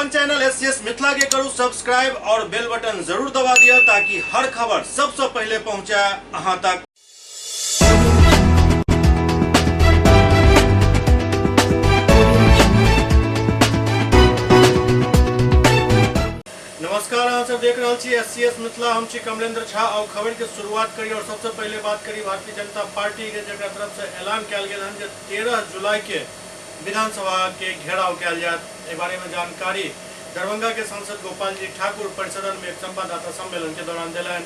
अपन channel SCS Mithila के करू subscribe और बेल बटन जरूर दबा दिया ताकि हर खबर सबसे पहले पहुंचे अहां तक। नमस्कार, अहाँ सब देख रहे छी एससीएस मिथिला। हम छी कमलेंद्र झा और खबर के शुरुआत करी और सबसे पहले बात करी भारतीय जनता पार्टी के जगह तरफ से ऐलान किया गया है 13 जुलाई के विधानसभा के घेराव किया जाए। इस बारे में जानकारी दरभंगा के सांसद गोपाल जी ठाकुर परिसदन में एक संवाददाता सम्मेलन के दौरान दिलन।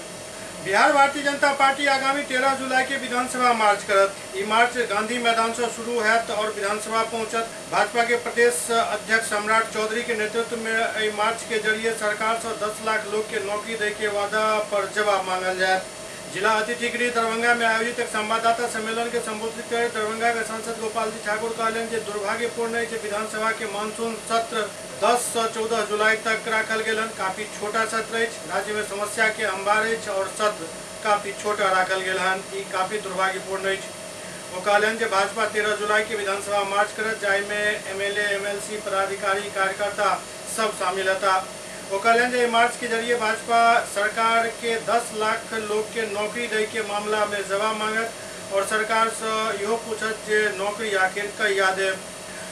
बिहार भारतीय जनता पार्टी आगामी 13 जुलाई के विधानसभा मार्च करत। ई मार्च गांधी मैदान से शुरू होत और विधानसभा पहुंचत। भाजपा के प्रदेश अध्यक्ष सम्राट चौधरी के नेतृत्व में ई मार्च के जरिए सरकार से 10 लाख लोग के नौकरी दे के वादा पर जवाब मांगल जाए। जिला अतिथि गृह दरभंगा में आयोजित एक संवाददाता सम्मेलन के संबोधित कर दरभंगा के सांसद गोपाल जी ठाकुर कहलन कि दुर्भाग्यपूर्ण है कि विधानसभा के मानसून सत्र 10 से 14 जुलाई तक रखल गेलन। काफी छोटा सत्र है, राज्य में समस्या के अंबार है और सत्र काफी छोटा रखल गेल हन। ई काफी दुर्भाग्यपूर्ण है। वो कहलन कि भाजपा 13 जुलाई के विधानसभा मार्च करत, जाय में एमएलए एमएलसी पदाधिकारी कार्यकर्ता सब शामिल था। वो कहलन मार्च के जरिए भाजपा सरकार के 10 लाख लोग के नौकरी दे के मामला में जवाब मांगत और सरकार से यो पूछत जे नौकरी आखिर कहिया दे।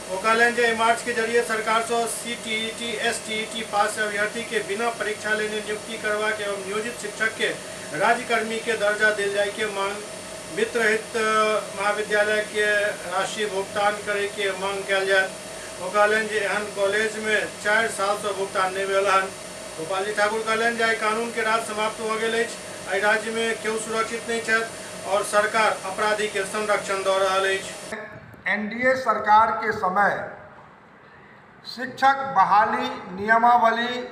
वो कहलन मार्च के जरिए सरकार से सीटीईटी एसटीईटी पास अभ्यर्थी के बिना परीक्षा लेने नियुक्ति करवा के एवं नियोजित शिक्षक के राज्यकर्मी के दर्जा दिल जाए के मांग, वित्त रहित महाविद्यालय के राशि भुगतान करे के मांग कल जाए। वो कहलन एहन कॉलेज में 4 साल से भुगतान नहीं भेल हन। गोपाल जी ठाकुर कहलन कानून के राज समाप्त हो गए, राज्य में क्यों सुरक्षित नहीं है और सरकार अपराधी के संरक्षण दे रही है। एनडीए सरकार के समय शिक्षक बहाली नियमावली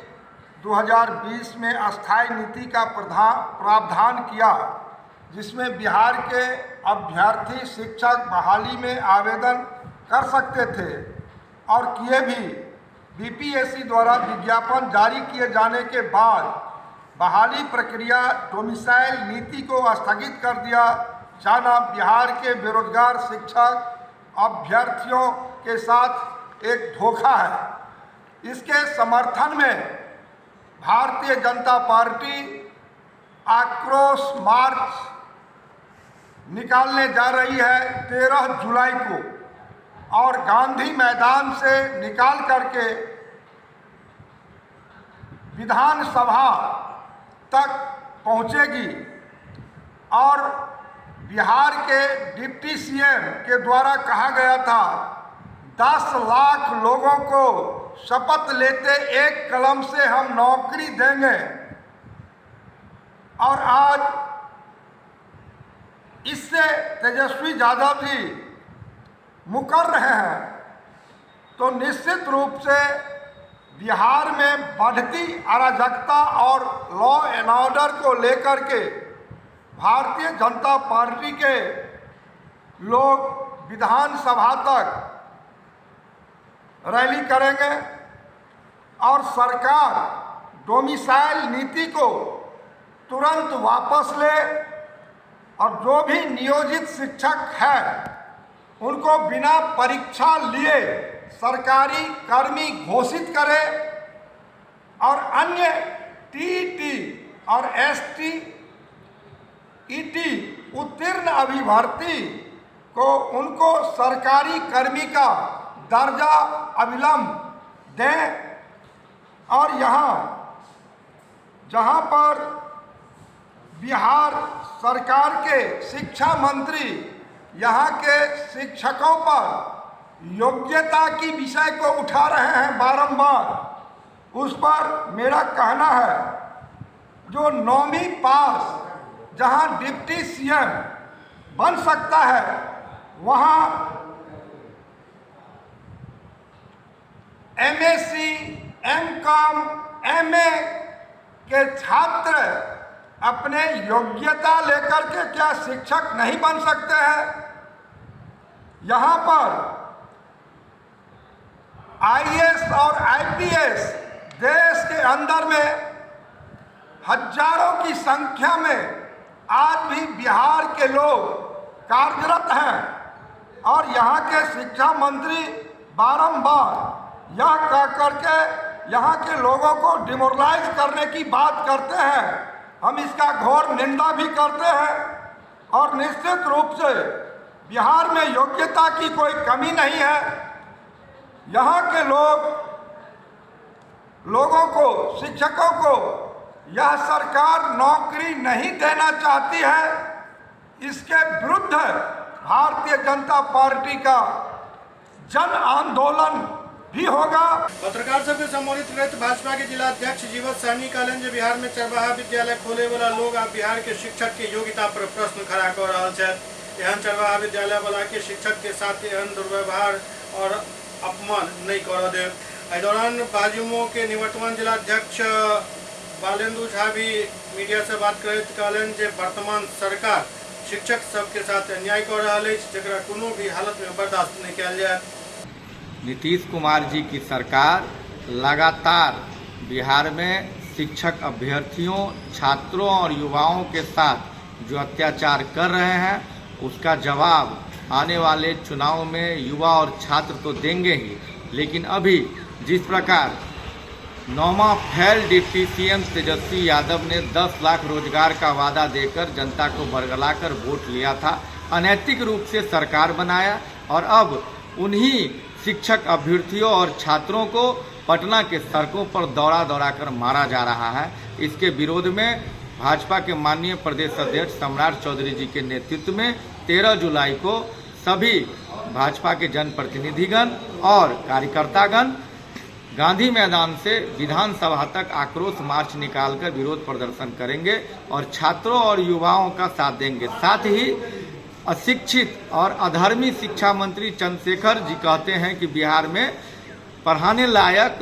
2020 में अस्थायी नीति का प्रावधान किया, जिसमें बिहार के अभ्यर्थी शिक्षक बहाली में आवेदन कर सकते थे और किए भी। बीपीएससी द्वारा विज्ञापन जारी किए जाने के बाद बहाली प्रक्रिया डोमिसाइल नीति को स्थगित कर दिया जाना बिहार के बेरोजगार शिक्षक अभ्यर्थियों के साथ एक धोखा है। इसके समर्थन में भारतीय जनता पार्टी आक्रोश मार्च निकालने जा रही है 13 जुलाई को और गांधी मैदान से निकाल करके विधानसभा तक पहुंचेगी। और बिहार के डिप्टी सीएम के द्वारा कहा गया था 10 लाख लोगों को शपथ लेते एक कलम से हम नौकरी देंगे, और आज इससे तेजस्वी यादव जी मुकर रहे हैं। तो निश्चित रूप से बिहार में बढ़ती अराजकता और लॉ एंड ऑर्डर को लेकर के भारतीय जनता पार्टी के लोग विधानसभा तक रैली करेंगे और सरकार डोमिसाइल नीति को तुरंत वापस ले और जो भी नियोजित शिक्षक है उनको बिना परीक्षा लिए सरकारी कर्मी घोषित करे और अन्य टीटी और एसटीईटी उत्तीर्ण अभिभर्ती को उनको सरकारी कर्मी का दर्जा अविलंब दें। और जहां पर बिहार सरकार के शिक्षा मंत्री यहाँ के शिक्षकों पर योग्यता की विषय को उठा रहे हैं बारंबार, उस पर मेरा कहना है जो 9वीं पास जहाँ डिप्टी सीएम बन सकता है वहाँ एमएससी एमकॉम एमए के छात्र अपने योग्यता लेकर के क्या शिक्षक नहीं बन सकते हैं? यहाँ पर आईएएस और आईपीएस देश के अंदर में हजारों की संख्या में आज भी बिहार के लोग कार्यरत हैं और यहाँ के शिक्षा मंत्री बारंबार यह कह करके यहाँ के लोगों को डिमोरलाइज करने की बात करते हैं। हम इसका घोर निंदा भी करते हैं और निश्चित रूप से बिहार में योग्यता की कोई कमी नहीं है। यहाँ के लोगों को, शिक्षकों को यह सरकार नौकरी नहीं देना चाहती है। इसके विरुद्ध भारतीय जनता पार्टी का जन आंदोलन भी होगा। पत्रकार सब के संबोधित करते भाजपा के जिला अध्यक्ष जीवत सहनी कहलन जे बिहार में चरवाहा विद्यालय खोले वाला लोग अब बिहार के शिक्षक के योग्यता पर प्रश्न खड़ा कर रहा है। एहन चरवाहा विद्यालय वाला के शिक्षक के साथ एहन दुर्व्यवहार और अपमान नहीं कर दे। इस दौरान भाजयुमो के निवर्तमान जिला अध्यक्ष बालेंदु झा भी मीडिया से बात करते कहलन जे वर्तमान सरकार शिक्षक सबके साथ अन्याय कर रहा है, जरा कोनो भी हालत में बर्दाश्त नहीं किया जाए। नीतीश कुमार जी की सरकार लगातार बिहार में शिक्षक अभ्यर्थियों, छात्रों और युवाओं के साथ जो अत्याचार कर रहे हैं उसका जवाब आने वाले चुनाव में युवा और छात्र तो देंगे ही, लेकिन अभी जिस प्रकार नौमा fail deputy CM Tejashwi Yadav ने 10 लाख रोजगार का वादा देकर जनता को बरगलाकर वोट लिया था, अनैतिक रूप से सरकार बनाया और अब उन्हीं शिक्षक अभ्यर्थियों और छात्रों को पटना के सड़कों पर दौड़ा दौड़ा कर मारा जा रहा है। इसके विरोध में भाजपा के माननीय प्रदेश अध्यक्ष सम्राट चौधरी जी के नेतृत्व में 13 जुलाई को सभी भाजपा के जनप्रतिनिधिगण और कार्यकर्तागण गांधी मैदान से विधानसभा तक आक्रोश मार्च निकालकर विरोध प्रदर्शन करेंगे और छात्रों और युवाओं का साथ देंगे। साथ ही अशिक्षित और अधर्मी शिक्षा मंत्री चंद्रशेखर जी कहते हैं कि बिहार में पढ़ाने लायक,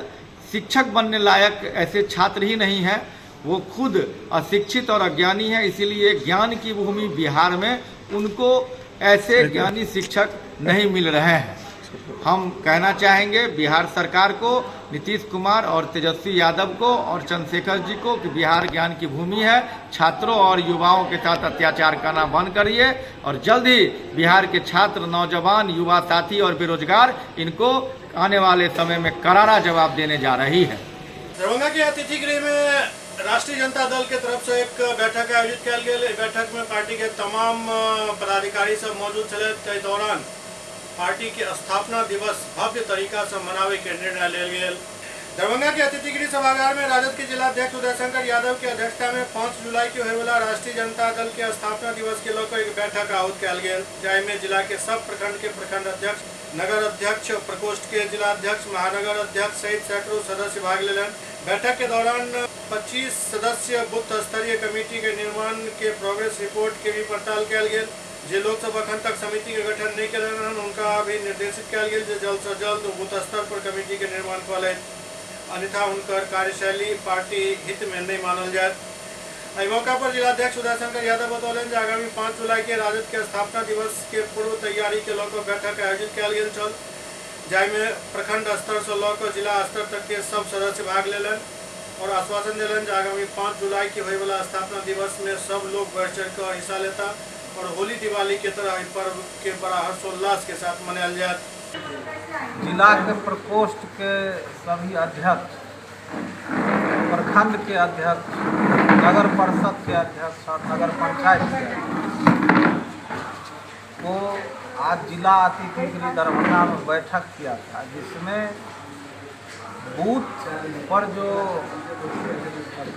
शिक्षक बनने लायक ऐसे छात्र ही नहीं हैं, वो खुद अशिक्षित और अज्ञानी हैं, इसीलिए ज्ञान की भूमि बिहार में उनको ऐसे ज्ञानी शिक्षक नहीं मिल रहे हैं। हम कहना चाहेंगे बिहार सरकार को, नीतीश कुमार और तेजस्वी यादव को और चंद्रशेखर जी को कि बिहार ज्ञान की भूमि है, छात्रों और युवाओं के साथ अत्याचार करना बंद करिए और जल्द ही बिहार के छात्र, नौजवान, युवा साथी और बेरोजगार इनको आने वाले समय में करारा जवाब देने जा रही है। दरभंगा के अतिथि गृह में राष्ट्रीय जनता दल के तरफ से एक बैठक आयोजित किया गया। बैठक में पार्टी के तमाम पदाधिकारी सब मौजूद थे। इस दौरान पार्टी के स्थापना दिवस भव्य तरीका से मनावे के निर्णय लेल गेल। दरभंगा के अतिथि गृह सभागार में राजद के जिला अध्यक्ष उदयशंकर यादव की अध्यक्षता में 5 जुलाई के होने वाला राष्ट्रीय जनता दल के स्थापना दिवस के लेकर एक बैठक आयोजित किया गया, जाहिमे जिला के सब प्रखंड के प्रखंड अध्यक्ष, नगर अध्यक्ष, प्रकोष्ठ के जिला अध्यक्ष, महानगर अध्यक्ष सहित सैकड़ों सदस्य भाग लेलन। बैठक के दौरान 25 सदस्य बूथ स्तरीय कमेटी के निर्माण के प्रोग्रेस रिपोर्ट के भी पड़ताल किया गया। जे लोग सब अखन तक समिति के गठन नहीं कर रहे हैं उनका भी निर्देशित किया गया जे जल्द से जल्द बूथ स्तर पर कमेटी के निर्माण कर ले, अन्यथा उनकर कार्यशैली पार्टी हित में नहीं मानल जाए। इस मौका पर जिलाध्यक्ष उदयशंकर यादव बतौलन जे आगामी 5 जुलाई के राजद के स्थापना दिवस के पूर्व तैयारी के लेकर बैठक आयोजित किया गेल छल, जाहिमे प्रखंड स्तर से लेकर जिला स्तर तक के सब सदस्य भाग लेलन और आश्वासन दिलन जे आगामी 5 जुलाई के होने वाला स्थापना दिवस में सब लोग बढ़ चढ़ कर हिस्सा लेता और होली दिवाली के तरह इस पर्व के बड़ा हर्षोल्लास के साथ मनाया जाए। जिला के प्रकोष्ठ के सभी अध्यक्ष, प्रखंड के अध्यक्ष, नगर परिषद के अध्यक्ष और नगर पंचायत के को आज जिला अतिथि गृह दरभंगा में बैठक किया था, जिसमें बूथ पर जो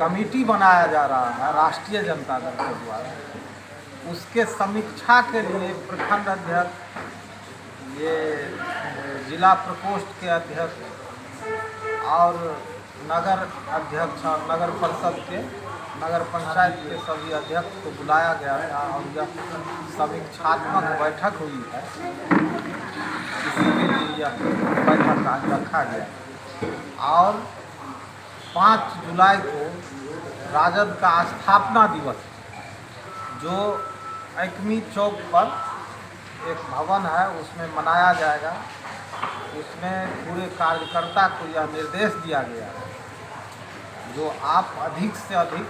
कमेटी बनाया जा रहा है राष्ट्रीय जनता दल के द्वारा, उसके समीक्षा के लिए प्रखंड अध्यक्ष, ये जिला प्रकोष्ठ के अध्यक्ष और नगर अध्यक्ष और नगर परिषद के, नगर पंचायत के सभी अध्यक्ष को बुलाया गया था और यह समीक्षात्मक बैठक हुई है, इसीलिए यह बैठक आज रखा गया। और 5 जुलाई को राजद का स्थापना दिवस जो एकमी चौक पर एक भवन है उसमें मनाया जाएगा। उसमें पूरे कार्यकर्ता को यह निर्देश दिया गया है जो आप अधिक से अधिक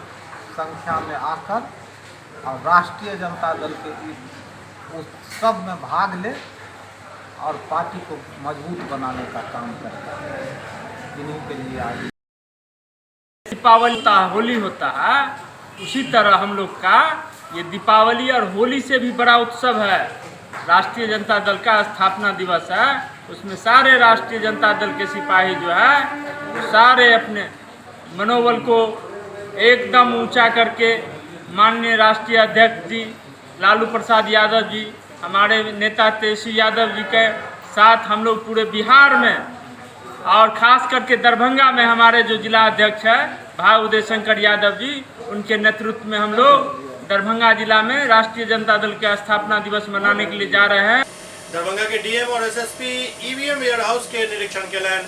संख्या में आकर और राष्ट्रीय जनता दल के इस उत्सव में भाग ले और पार्टी को मजबूत बनाने का काम करता है। इन्हीं के लिए आज दीपावली होता है, होली होता है, उसी तरह हम लोग का ये दीपावली और होली से भी बड़ा उत्सव है। राष्ट्रीय जनता दल का स्थापना दिवस है, उसमें सारे राष्ट्रीय जनता दल के सिपाही जो है वो सारे अपने मनोबल को एकदम ऊंचा करके माननीय राष्ट्रीय अध्यक्ष जी लालू प्रसाद यादव जी, हमारे नेता तेजस्वी यादव जी के साथ हम लोग पूरे बिहार में और ख़ास करके दरभंगा में हमारे जो जिला अध्यक्ष है भाई उदय शंकर यादव जी, उनके नेतृत्व में हम लोग दरभंगा जिला में राष्ट्रीय जनता दल के स्थापना दिवस मनाने के लिए जा रहे हैं। दरभंगा के डीएम और एसएसपी ईवीएम वेयर हाउस के निरीक्षण के लिए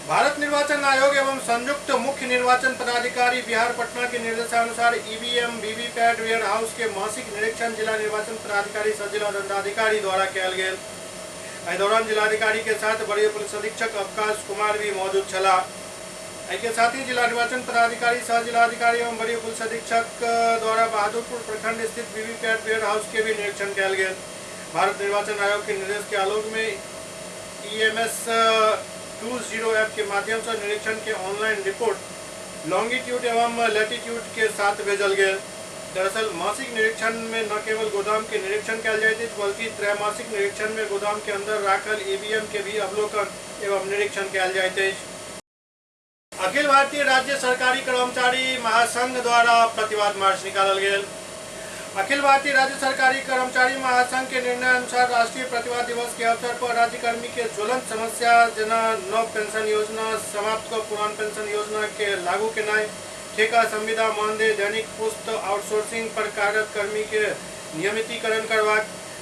भारत निर्वाचन आयोग एवं संयुक्त मुख्य निर्वाचन पदाधिकारी बिहार पटना के निर्देशानुसार ईवीएम वीवीपैट वेयर हाउस के मासिक निरीक्षण जिला निर्वाचन पदाधिकारी सह जिला दंडाधिकारी द्वारा किया गया। इस दौरान जिलाधिकारी के साथ वरीय पुलिस अधीक्षक अवकाश कुमार भी मौजूद छला। के साथ ही जिला निर्वाचन पदाधिकारी सह जिलाधिकारी एवं वरीय पुलिस अधीक्षक द्वारा बहादुरपुर प्रखंड स्थित वीवीपैट वेयर हाउस के भी निरीक्षण किया गया। भारत निर्वाचन आयोग के निर्देश के आलोक में EMS 20 ऐप के माध्यम से निरीक्षण के ऑनलाइन रिपोर्ट लॉन्गिट्यूड एवं लैटिट्यूड के साथ भेजल गया। दरअसल मासिक निरीक्षण में न केवल गोदाम के निरीक्षण किया जाए बल्कि त्रैमासिक निरीक्षण में गोदाम के अंदर राखल EVM के भी अवलोकन एवं निरीक्षण किया जाए। अखिल भारतीय राज्य सरकारी कर्मचारी महासंघ द्वारा प्रतिवाद मार्च निकालल गया। अखिल भारतीय राज्य सरकारी कर्मचारी महासंघ के निर्णय अनुसार राष्ट्रीय प्रतिवाद दिवस के अवसर पर राज्यकर्मी के ज्वलंत समस्या जना नव पेंशन योजना समाप्त को पुरान पेंशन योजना के लागू के नए ठेका संविदा मानदेय दैनिक पुस्त आउटसोर्सिंग पर कार्यरत कर्मी के नियमितीकरण करवा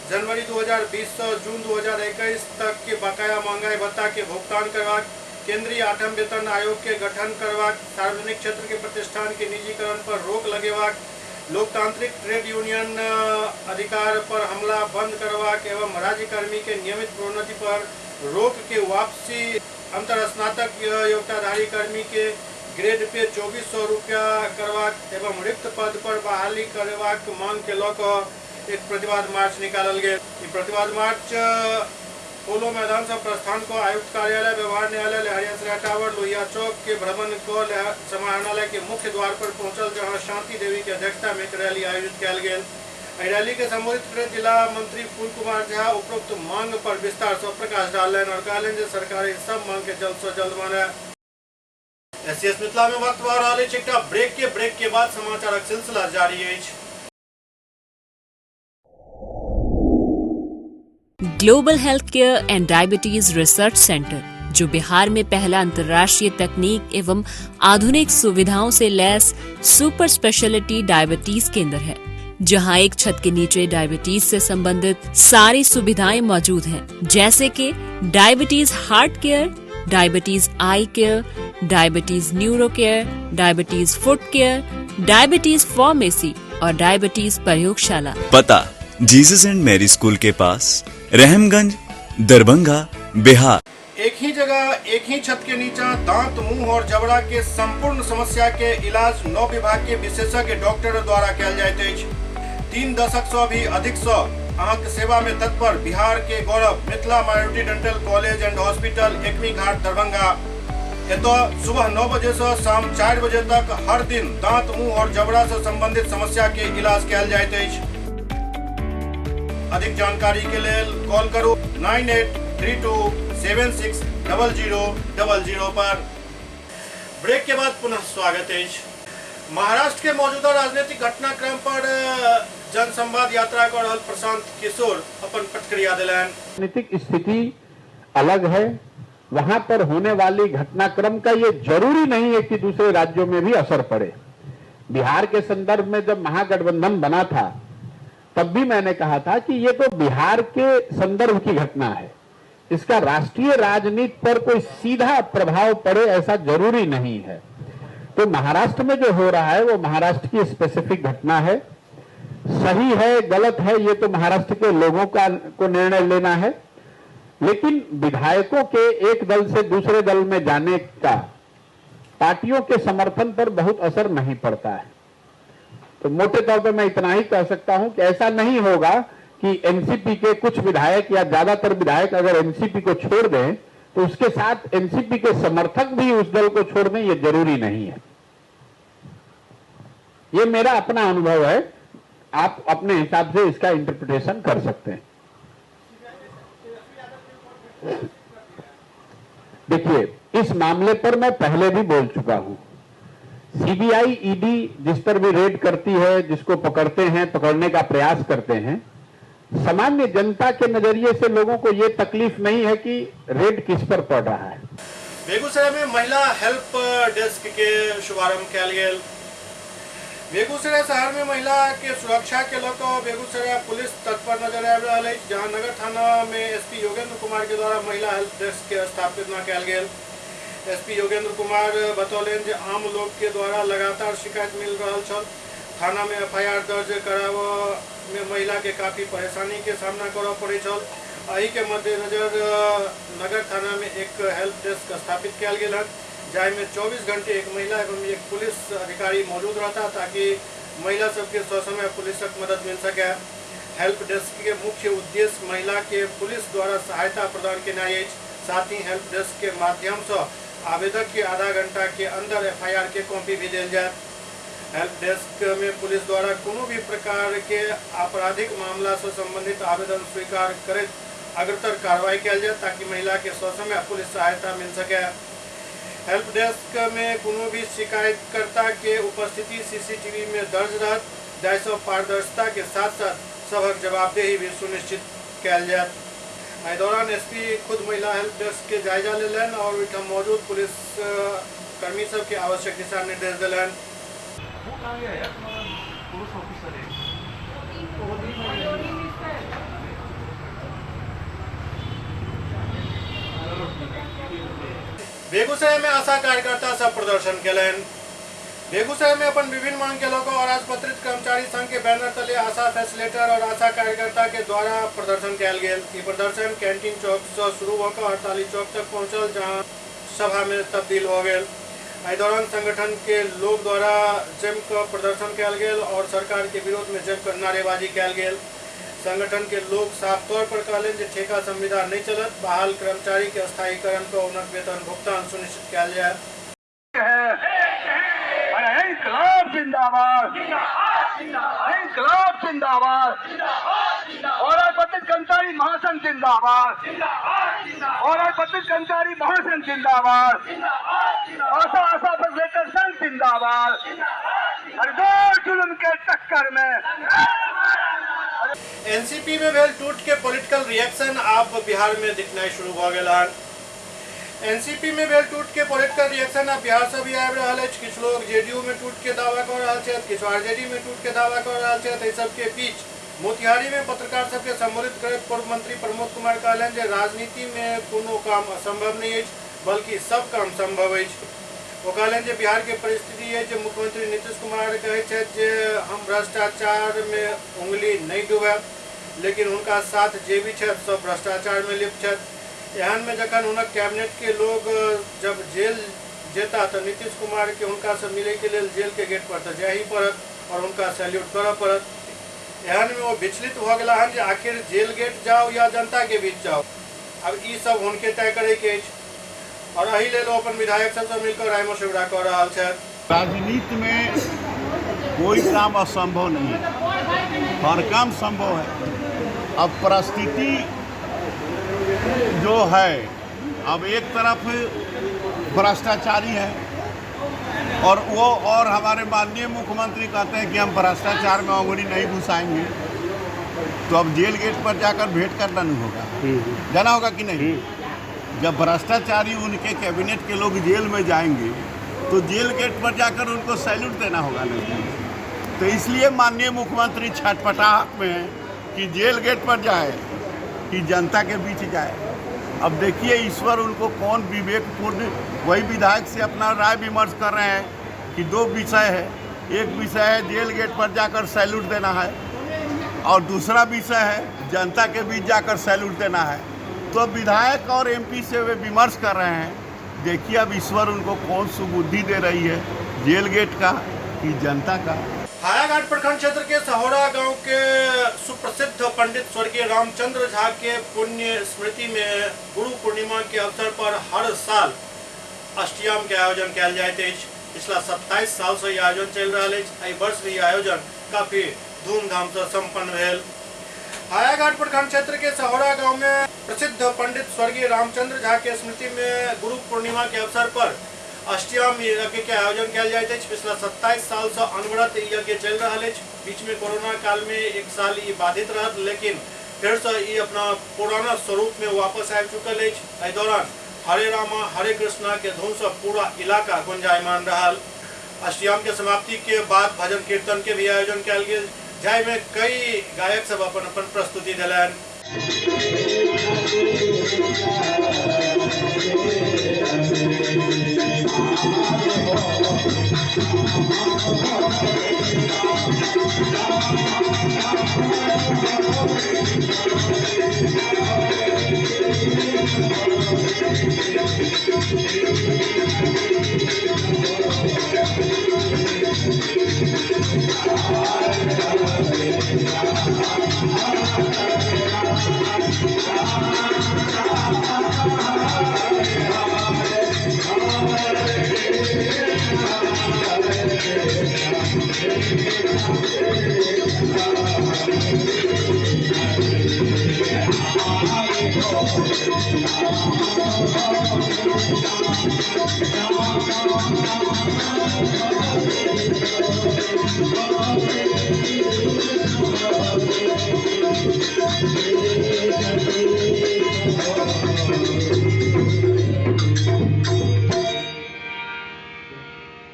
जनवरी 2020 से जून 2021 तक के बकाया महंगाई भत्ता के भुगतान करवा केंद्रीय 8वें वेतन आयोग के गठन करवा सार्वजनिक क्षेत्र के प्रतिष्ठान के निजीकरण पर रोक लगेवा लोकतांत्रिक ट्रेड यूनियन अधिकार पर हमला बंद करवा एवं राज्यकर्मी के नियमित प्रोन्नति पर रोक के वापसी अंतर स्नातक योग्यताधारी कर्मी के ग्रेड पे 2400 रुपया करवा एवं रिक्त पद पर बहाली करवा मांग के लौकर एक प्रतिवाद मार्च निकालल गया। प्रतिवाद मार्च पोलो मैदान से प्रस्थान को आयुक्त कार्यालय व्यवहार न्यायालय लहरिया टावर लोहिया चौक के भ्रमण को समाहरणालय के मुख्य द्वार पर पहुंचल, जहां शांति देवी की अध्यक्षता में एक रैली आयोजित किया गया। रैली के संबोधित कर जिला मंत्री फूल कुमार झा उपरोक्त मांग पर विस्तार से प्रकाश डालन और कहलन जे सरकार सब मांग के जल्द से जल्द माने। एससीएस मिथिला में वक्त भऽ रहल अछि एकटा ब्रेक के बाद समाचारक सिलसिला जारी अछि। Global health care and diabetes research centre, जो बिहार में पहला अंतर्राष्ट्रीय तकनीक एवं आधुनिक सुविधाओं से लैस सुपर स्पेशलिटी डायबिटीज केंद्र है, जहां एक छत के नीचे डायबिटीज से संबंधित सारी सुविधाएं मौजूद हैं, जैसे कि diabetes heart care, diabetes eye care, diabetes neuro care, diabetes foot care, diabetes pharmacy और डायबिटीज प्रयोगशाला। पता जीसस एंड मैरी स्कूल के पास, रहमगंज, दरभंगा, बिहार। एक ही जगह एक ही छत के नीचे दांत, मुंह और जबड़ा के संपूर्ण समस्या के इलाज 9 विभाग के विशेषज्ञ डॉक्टर द्वारा किया जाइत अछि। 3 दशक से भी अधिक से अहाँक सेवा में तत्पर बिहार के गौरव Mithila minority dental college and hospital Ekmi Ghat Darbhanga. एतो सुबह 9 बजे से शाम 4 बजे तक हर दिन दांत, मुंह और जबड़ा से संबंधित समस्या के इलाज किया जाइत अछि। अधिक जानकारी के लिए कॉल करो 9832760000 पर। ब्रेक के बाद पुनः स्वागत है। महाराष्ट्र के मौजूदा राजनीतिक घटनाक्रम पर जनसंवाद यात्रा कर रहल प्रशांत किशोर अपन प्रतिक्रिया दिलन। राजनीतिक स्थिति अलग है, वहां पर होने वाली घटनाक्रम का ये जरूरी नहीं है कि दूसरे राज्यों में भी असर पड़े। बिहार के संदर्भ में जब महागठबंधन बना था तब भी मैंने कहा था कि ये तो बिहार के संदर्भ की घटना है, इसका राष्ट्रीय राजनीति पर कोई सीधा प्रभाव पड़े ऐसा जरूरी नहीं है। तो महाराष्ट्र में जो हो रहा है वो महाराष्ट्र की स्पेसिफिक घटना है, सही है गलत है ये तो महाराष्ट्र के लोगों को निर्णय लेना है, लेकिन विधायकों के एक दल से दूसरे दल में जाने का पार्टियों के समर्थन पर बहुत असर नहीं पड़ता है। तो मोटे तौर पर मैं इतना ही कह सकता हूं कि ऐसा नहीं होगा कि एनसीपी के कुछ विधायक या ज्यादातर विधायक अगर एनसीपी को छोड़ दें तो उसके साथ एनसीपी के समर्थक भी उस दल को छोड़ दें, ये जरूरी नहीं है। ये मेरा अपना अनुभव है, आप अपने हिसाब से इसका इंटरप्रिटेशन कर सकते हैं। देखिए, इस मामले पर मैं पहले भी बोल चुका हूं। सीबीआई, ईडी जिस पर भी रेड करती है, जिसको पकड़ते हैं, पकड़ने का प्रयास करते हैं, सामान्य जनता के नजरिए से लोगों को यह तकलीफ नहीं है कि रेड किस पर पड़ रहा है। बेगूसराय में महिला हेल्प डेस्क के शुभारंभ किया गया। बेगूसराय शहर में महिला के सुरक्षा के लेकर बेगूसराय पुलिस तत्पर नजर आ रहा है, जहां नगर थाना में एसपी योगेंद्र कुमार के द्वारा महिला हेल्प डेस्क के स्थापना किया गया। एसपी योगेंद्र कुमार बतौलन जे आम लोग के द्वारा लगातार शिकायत मिल रहा छल, थाना में एफआईआर दर्ज कराव में महिला के काफी परेशानी के सामना करऽ पड़े छल। एहि के मद्देनजर नगर थाना में एक हेल्प डेस्क स्थापित किया गया है, जहाँ में 24 घंटे एक महिला एवं एक पुलिस अधिकारी मौजूद रहता, ताकि महिला सबके ससमय पुलिस मदद मिल सके। हेल्प डेस्क के मुख्य उद्देश्य महिला के पुलिस द्वारा सहायता प्रदान करना है। साथ ही हेल्प डेस्क के माध्यम से आवेदक के आधा घंटा के अंदर एफआईआर के कॉपी भी दिल जाए। हेल्प डेस्क में पुलिस द्वारा कोनो भी प्रकार के आपराधिक मामला से संबंधित आवेदन स्वीकार करे अग्रतर कार्रवाई किया जाए, ताकि महिला के ससमय पुलिस सहायता मिल सके। हेल्प डेस्क में कोनो भी शिकायतकर्ता के उपस्थिति सीसीटीवी में दर्ज रहत, जैसे पारदर्शिता के साथ साथ सबक जवाबदेही भी सुनिश्चित किया जाए। एहि दौरान एसपी खुद महिला हेल्प डेस्क के जायजा लेलन और ओहिठाम मौजूद पुलिस कर्मी सब के आवश्यक दिशा निर्देश दिलन। बेगूसराय में आशा कार्यकर्ता सब प्रदर्शन कलन। बेगूसराय में अपन विभिन्न मांग के लोगों और राजपत्रित कर्मचारी संघ के बैनर तले आशा फैसिलेटर और आशा कार्यकर्ता के द्वारा प्रदर्शन किया गया। ये प्रदर्शन कैंटीन चौक से शुरू होकर हड़ताली चौक तक पहुंचल, जहां सभा में तब्दील हो गए। इस दौरान संगठन के लोग द्वारा जमकर प्रदर्शन किया गया और सरकार के विरोध में जमकर नारेबाजी किया गया। संगठन के लोग साफ तौर पर कहलें जे ठेका संविदा नहीं चलत, बहाल कर्मचारी के स्थायीकरण को उनक वेतन भुगतान सुनिश्चित किया जाए। इंकलाब जिंदाबाद, इंकलाब जिंदाबाद, और राजपत्रित कर्मचारी महासंघ जिंदाबाद, और राजपत्रित कर्मचारी महासंघ जिंदाबाद, आशा आशा फैसिलेटर संघ जिंदाबाद। हर जुल्म के चक्कर में एनसीपी में भेल टूट के पॉलिटिकल रिएक्शन आप बिहार में दिखना शुरू हो गया। एनसीपी में भेल टूट के पॉलिटिकल रिएक्शन अब बिहार से भी आबि रहा है। किछु लोग जेडीयू में टूट के दावा कर रहा है, किछु आरजेडी में टूट के दावा कर रहा है। सब के बीच मोतिहारी में पत्रकार सबके संबोधित करते पूर्व मंत्री प्रमोद कुमार कहलन जे राजनीति में कोनो काम असंभव नहीं है, बल्कि सब काम संभव है। वो कहलन जे बिहार के परिस्थिति है जे मुख्यमंत्री नीतीश कुमार कहे जे हम भ्रष्टाचार में उंगली नहीं डूबे, लेकिन उनका साथ जे भी है सब भ्रष्टाचार में लिप्त है। एहन में जखन उनक कैबिनेट के लोग जब जेल जेता तो नीतीश कुमार के उनका से मिले के लिए जेल के गेट पर तो जाही पड़त और उनका सैल्यूट करऽ पड़त। एहन में वो विचलित हो गया है जे आखिर जेल गेट जाओ या जनता के बीच जाओ, अब ये सब उनके तय करे के और अही ले लो अपन विधायक सब मिलकर राय मशविरा कर रहा है। राजनीति में कोई काम असंभव नहीं है, हर काम संभव है। अब परिस्थिति जो है, अब एक तरफ भ्रष्टाचारी है और हमारे माननीय मुख्यमंत्री कहते हैं कि हम भ्रष्टाचार में उंगली नहीं घुसाएंगे, तो अब जेल गेट पर जाकर भेंट करना नहीं होगा, जाना होगा कि नहीं। जब भ्रष्टाचारी उनके कैबिनेट के लोग जेल में जाएंगे तो जेल गेट पर जाकर उनको सैल्यूट देना होगा नहीं। तो इसलिए माननीय मुख्यमंत्री छटपटाहट में है कि जेल गेट पर जाए कि जनता के बीच जाए। अब देखिए ईश्वर उनको कौन विवेकपूर्ण, वही विधायक से अपना राय विमर्श कर रहे हैं कि दो विषय है, एक विषय है जेल गेट पर जाकर सैल्यूट देना है और दूसरा विषय है जनता के बीच जाकर सैल्यूट देना है। तो विधायक और एमपी से वे विमर्श कर रहे हैं। देखिए अब ईश्वर उनको कौन सुबुद्धि दे रही है, जेल गेट का कि जनता का। हायाघाट प्रखंड क्षेत्र के सहोरा गांव के सुप्रसिद्ध पंडित स्वर्गीय रामचंद्र झा के पुण्य स्मृति में गुरु पूर्णिमा के अवसर पर हर साल अष्टयाम के आयोजन कयल जाइत अछि। पिछला 27 साल से यह आयोजन चल रहा है। एहि वर्ष भी यह आयोजन काफी धूमधाम से संपन्न भेल। हायाघाट प्रखंड क्षेत्र के सहोरा गांव में प्रसिद्ध पंडित स्वर्गीय रामचंद्र झा के स्मृति में गुरु पूर्णिमा के अवसर पर अष्टयाम यज्ञ के आयोजन कयल जाइत अछि। पिछला 27 साल से अनवरत यज्ञ चल रहा है। बीच में कोरोना काल में एक साल ये बाधित रहत, लेकिन फिर से ये अपना पुराना स्वरूप में वापस आ चुकल अछि। एहि दौरान हरे रामा हरे कृष्णा के धुन से पूरा इलाका गुंजायमान रहल। अष्टयाम के समाप्ति के बाद भजन कीर्तन के भी आयोजन कयल गेल, जाहि में कई गायक सब अपन अपन प्रस्तुति देलनि।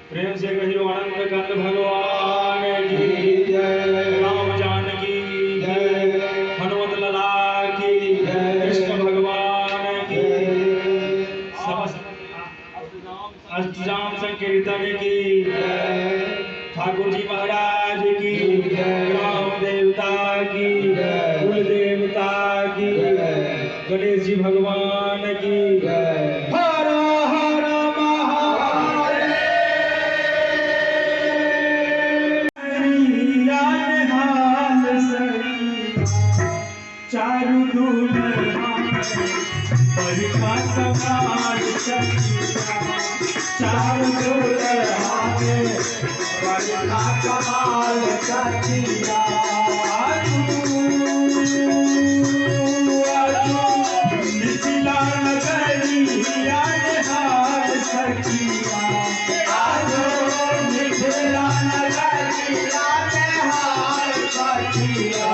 प्रेम से कहियो आनंद कंद भगवान की जय, राम जानकी जय, हनुमत लला की जय, कृष्ण भगवान की अष्टयाम संकीर्तन की जय, ठाकुर जी महाराज की जय, राम देवता की जय, कुल देवता की जय, गणेश जी भगवान की जय। चारू दुनिया बड़का कमाल सखिया, चारू दुनिया बड़का कमाल सखिया, मिथिला नगरिया हाल सखिया, मिथिला नगरिया हाल सखिया,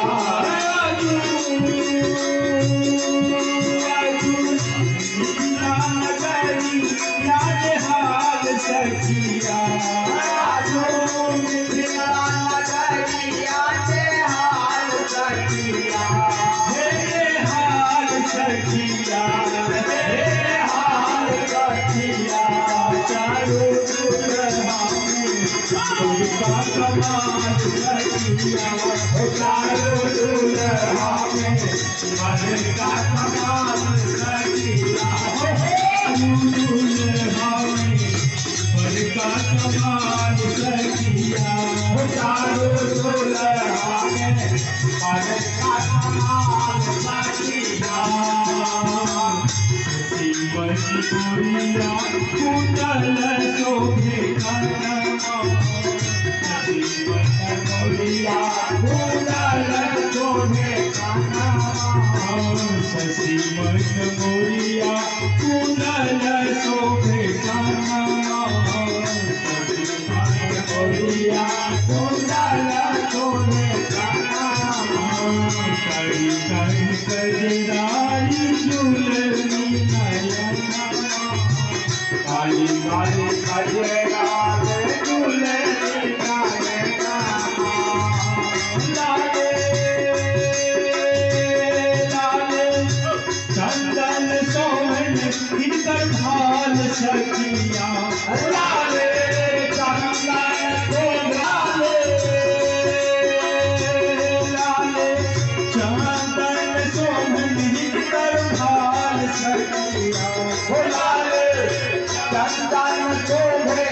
चंदन शोभे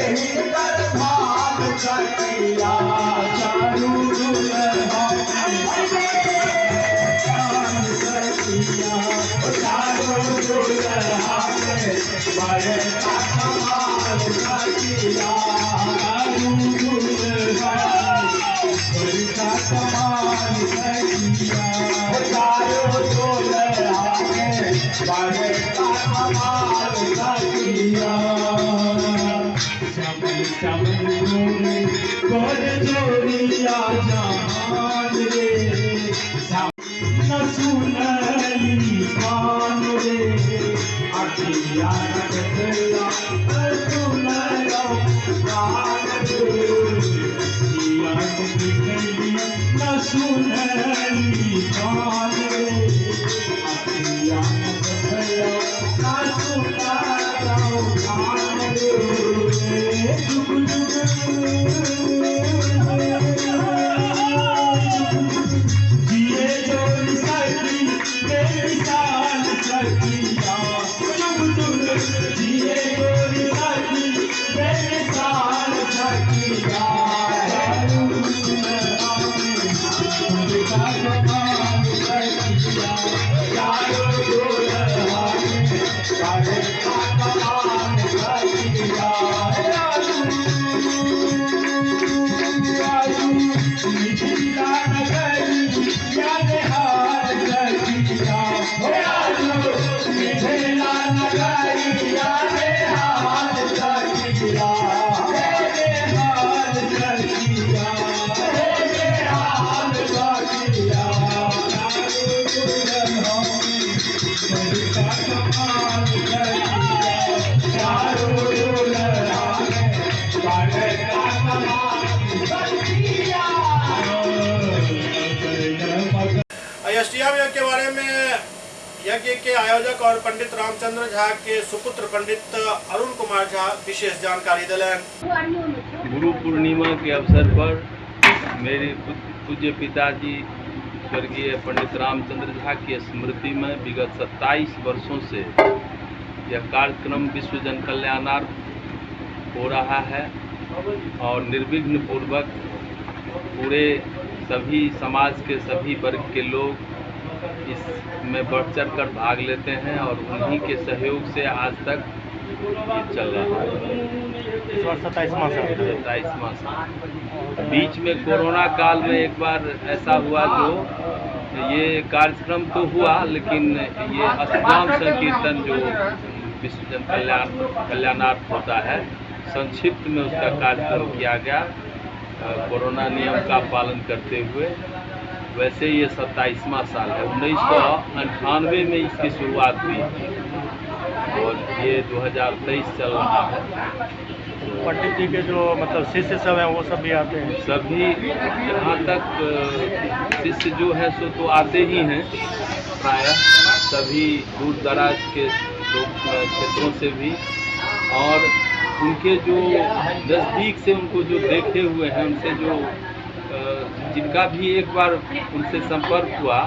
अष्टयाम यज्ञ के बारे में यज्ञ के आयोजक और पंडित रामचंद्र झा के सुपुत्र पंडित अरुण कुमार झा विशेष जानकारी दिलन। गुरु पूर्णिमा के अवसर पर मेरे पूज्य पिताजी स्वर्गीय पंडित रामचंद्र झा की स्मृति में विगत 27 वर्षों से यह कार्यक्रम विश्व जन कल्याणार्थ हो रहा है और निर्विघ्न पूर्वक पूरे सभी समाज के सभी वर्ग के लोग इसमें बढ़ चढ़ कर भाग लेते हैं और उन्हीं के सहयोग से आज तक ये चल रहा है। इस वर्ष 27वां साल। बीच में कोरोना काल में एक बार ऐसा हुआ जो ये कार्यक्रम तो हुआ, लेकिन ये अष्टयाम संकीर्तन जो विश्व जन कल्याणार्थ होता है, संक्षिप्त में उसका कार्यक्रम किया गया कोरोना नियम का पालन करते हुए। वैसे ये 27वां साल है। 1998 में इसकी शुरुआत हुई और ये 2023 चल रहा है। पंडित जी के जो मतलब शिष्य सब हैं वो सब भी आते हैं? सभी यहाँ तक शिष्य जो है सो तो आते ही हैं प्रायः, सभी दूर दराज के क्षेत्रों से भी, और उनके जो नज़दीक से उनको जो देखे हुए हैं, उनसे जो जिनका भी एक बार उनसे संपर्क हुआ,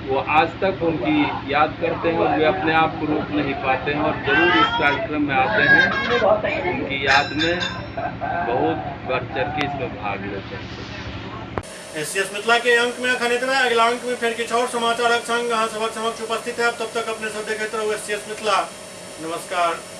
वो आज तक उनकी याद करते हैं और वे अपने आप को रोक नहीं पाते हैं और ज़रूर इस कार्यक्रम में आते हैं। उनकी याद में बहुत बढ़ चढ़ के इसमें भाग लेते हैं। एससीएस मिथिला के अंक में अखन इतना। अगला अंक में फिर किछु और समाचारक संग अहाँ सभक समक्ष उपस्थित है। तब तक अपने सब देखते रहो एससीएस मिथिला। नमस्कार।